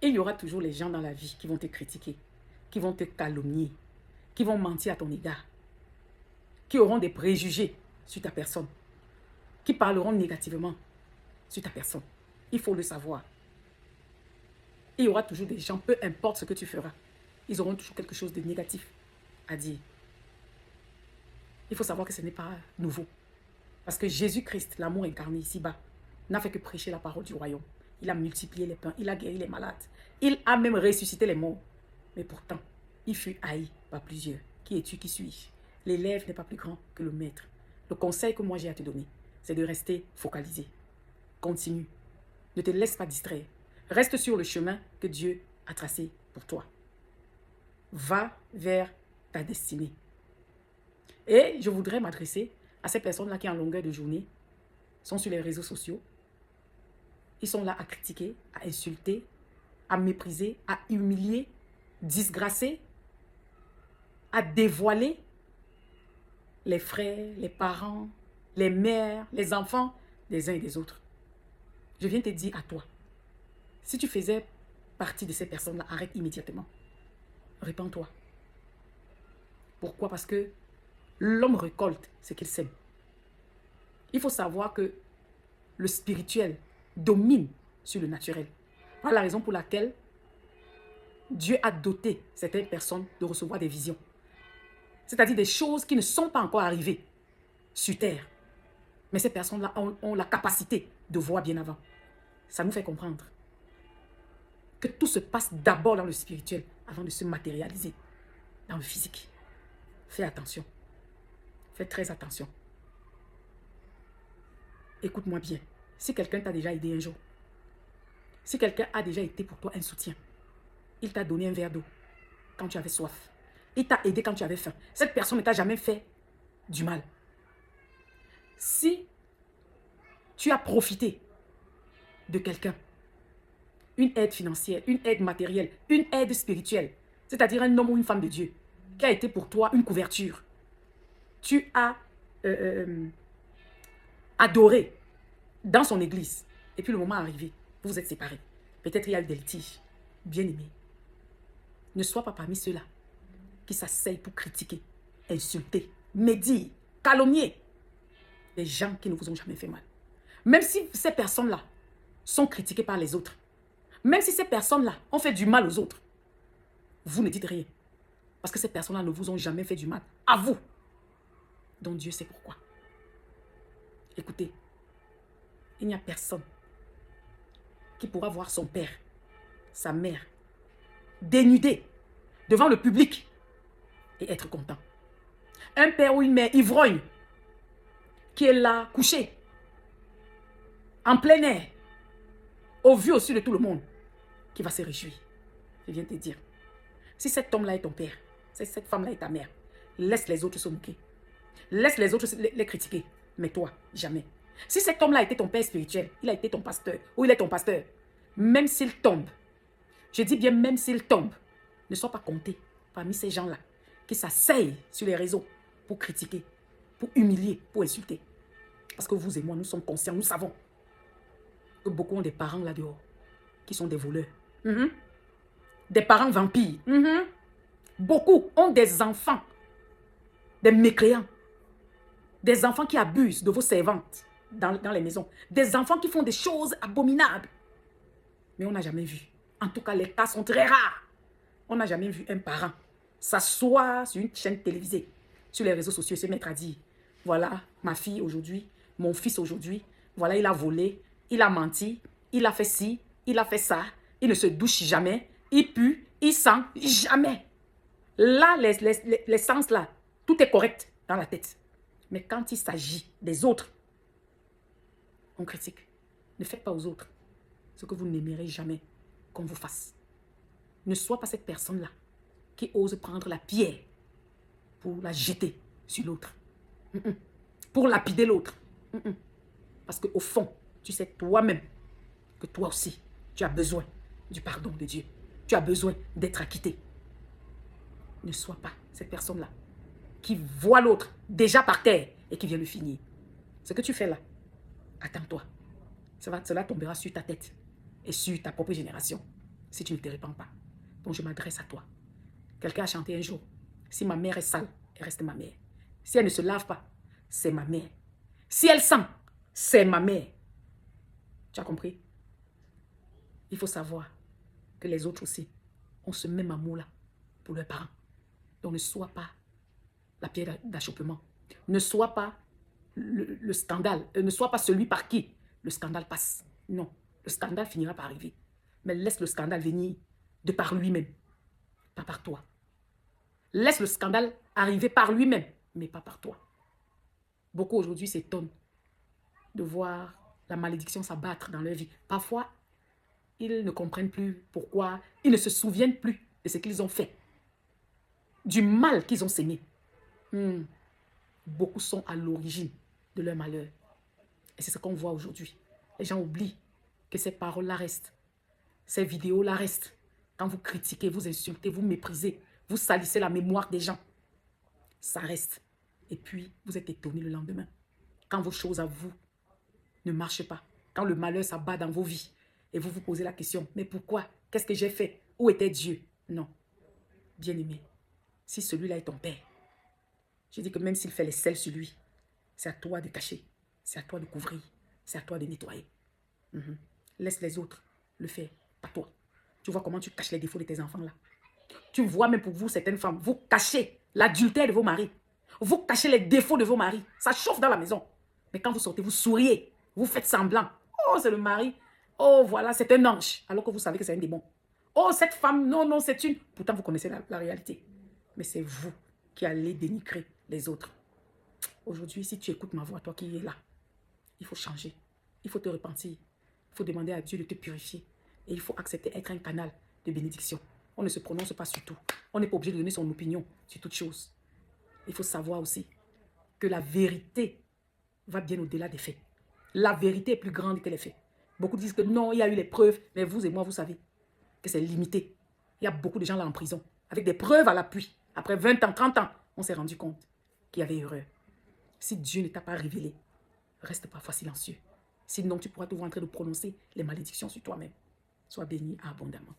Et il y aura toujours les gens dans la vie qui vont te critiquer, qui vont te calomnier, qui vont mentir à ton égard, qui auront des préjugés sur ta personne, qui parleront négativement sur ta personne. Il faut le savoir. Et il y aura toujours des gens, peu importe ce que tu feras, ils auront toujours quelque chose de négatif à dire. Il faut savoir que ce n'est pas nouveau. Parce que Jésus-Christ, l'amour incarné ici-bas, n'a fait que prêcher la parole du royaume. Il a multiplié les pains, il a guéri les malades. Il a même ressuscité les morts. Mais pourtant, il fut haï par plusieurs. Qui es-tu, qui suis-je? L'élève n'est pas plus grand que le maître. Le conseil que moi j'ai à te donner, c'est de rester focalisé. Continue. Ne te laisse pas distraire. Reste sur le chemin que Dieu a tracé pour toi. Va vers ta destinée. Et je voudrais m'adresser à ces personnes-là qui, en longueur de journée, sont sur les réseaux sociaux. Ils sont là à critiquer, à insulter, à mépriser, à humilier, disgracer, à dévoiler les frères, les parents, les mères, les enfants des uns et des autres. Je viens te dire à toi, si tu faisais partie de ces personnes-là, arrête immédiatement. Répands-toi. Pourquoi? Parce que l'homme récolte ce qu'il sème. Il faut savoir que le spirituel domine sur le naturel. Voilà la raison pour laquelle Dieu a doté certaines personnes de recevoir des visions. C'est-à-dire des choses qui ne sont pas encore arrivées sur terre. Mais ces personnes-là ont la capacité de voir bien avant. Ça nous fait comprendre que tout se passe d'abord dans le spirituel avant de se matérialiser dans le physique. Fais attention. Fais très attention. Écoute-moi bien. Si quelqu'un t'a déjà aidé un jour, si quelqu'un a déjà été pour toi un soutien, il t'a donné un verre d'eau quand tu avais soif, il t'a aidé quand tu avais faim, cette personne ne t'a jamais fait du mal. Si tu as profité de quelqu'un, une aide financière, une aide matérielle, une aide spirituelle, c'est-à-dire un homme ou une femme de Dieu, qui a été pour toi une couverture, tu as adoré dans son église, et puis le moment est arrivé, vous vous êtes séparés. Peut-être il y a eu des litiges. Bien-aimé, ne sois pas parmi ceux-là qui s'asseyent pour critiquer, insulter, médire, calomnier les gens qui ne vous ont jamais fait mal. Même si ces personnes-là sont critiquées par les autres, même si ces personnes-là ont fait du mal aux autres, vous ne dites rien. Parce que ces personnes-là ne vous ont jamais fait du mal à vous. Donc Dieu sait pourquoi. Écoutez, il n'y a personne qui pourra voir son père, sa mère, dénudé devant le public et être content. Un père ou une mère ivrogne qui est là, couché, en plein air, au vu au-dessus de tout le monde, qui va se réjouir. Je viens te dire, si cet homme-là est ton père, si cette femme-là est ta mère, laisse les autres se moquer. Laisse les autres les critiquer. Mais toi, jamais. Si cet homme-là était ton père spirituel, il a été ton pasteur, ou il est ton pasteur, même s'il tombe, je dis bien même s'il tombe, ne sois pas compté parmi ces gens-là qui s'asseyent sur les réseaux pour critiquer, pour humilier, pour insulter. Parce que vous et moi, nous sommes conscients, nous savons que beaucoup ont des parents là dehors qui sont des voleurs. Des parents vampires. Beaucoup ont des enfants, des mécréants, des enfants qui abusent de vos servantes dans les maisons, des enfants qui font des choses abominables. Mais on n'a jamais vu. En tout cas, les cas sont très rares. On n'a jamais vu un parent s'asseoir sur une chaîne télévisée, sur les réseaux sociaux, et se mettre à dire, voilà, ma fille aujourd'hui, mon fils aujourd'hui, voilà, il a volé, il a menti, il a fait ci, il a fait ça, il ne se douche jamais, il pue, il sent jamais. Là, les sens là, tout est correct dans la tête. Mais quand il s'agit des autres, on critique. Ne faites pas aux autres ce que vous n'aimerez jamais qu'on vous fasse. Ne sois pas cette personne-là qui ose prendre la pierre pour la jeter sur l'autre. Pour lapider l'autre. Parce qu'au fond, tu sais toi-même que toi aussi, tu as besoin du pardon de Dieu. Tu as besoin d'être acquitté. Ne sois pas cette personne-là qui voit l'autre déjà par terre et qui vient le finir. Ce que tu fais là, attends-toi. Cela tombera sur ta tête et sur ta propre génération. si tu ne te répands pas. Donc je m'adresse à toi. Quelqu'un a chanté un jour, si ma mère est sale, elle reste ma mère. Si elle ne se lave pas, c'est ma mère. Si elle sent, c'est ma mère. Tu as compris? Il faut savoir que les autres aussi ont ce même amour-là pour leurs parents. Donc ne sois pas la pierre d'achoppement. Ne sois pas le scandale. Ne sois pas celui par qui le scandale passe. Non, le scandale finira par arriver. Mais laisse le scandale venir de par lui-même, pas par toi. Laisse le scandale arriver par lui-même, mais pas par toi. Beaucoup aujourd'hui s'étonnent de voir la malédiction s'abattre dans leur vie. Parfois, ils ne comprennent plus pourquoi, ils ne se souviennent plus de ce qu'ils ont fait, du mal qu'ils ont sémé. Beaucoup sont à l'origine de leur malheur. Et c'est ce qu'on voit aujourd'hui. Les gens oublient que ces paroles-là restent. Ces vidéos-là restent. Quand vous critiquez, vous insultez, vous méprisez, vous salissez la mémoire des gens, ça reste. Et puis, vous êtes étonnés le lendemain. Quand vos choses à vous ne marchent pas, quand le malheur s'abat dans vos vies, et vous vous posez la question, mais pourquoi? Qu'est-ce que j'ai fait? Où était Dieu? Non. Bien-aimé, si celui-là est ton père, je dis que même s'il fait les selles sur lui, c'est à toi de cacher, c'est à toi de couvrir, c'est à toi de nettoyer. Laisse les autres le faire, pas toi. Tu vois comment tu caches les défauts de tes enfants là. Tu vois même pour vous, certaines femmes, vous cachez l'adultère de vos maris. Vous cachez les défauts de vos maris. Ça chauffe dans la maison. Mais quand vous sortez, vous souriez. Vous faites semblant. Oh, c'est le mari. Oh, voilà, c'est un ange. Alors que vous savez que c'est un démon. Oh, cette femme, non, non, c'est une... Pourtant, vous connaissez la réalité. Mais c'est vous qui allez dénigrer les autres. Aujourd'hui, si tu écoutes ma voix, toi qui es là, il faut changer. Il faut te repentir. Il faut demander à Dieu de te purifier. Et il faut accepter d'être un canal de bénédiction. On ne se prononce pas sur tout. On n'est pas obligé de donner son opinion sur toute chose. Il faut savoir aussi que la vérité va bien au-delà des faits. La vérité est plus grande que les faits. Beaucoup disent que non, il y a eu les preuves. Mais vous et moi, vous savez que c'est limité. Il y a beaucoup de gens là en prison, avec des preuves à l'appui. Après 20 ans, 30 ans, on s'est rendu compte qu'il y avait erreur. Si Dieu ne t'a pas révélé, reste parfois silencieux. Sinon, tu pourras toujours en train de prononcer les malédictions sur toi-même. Sois béni abondamment.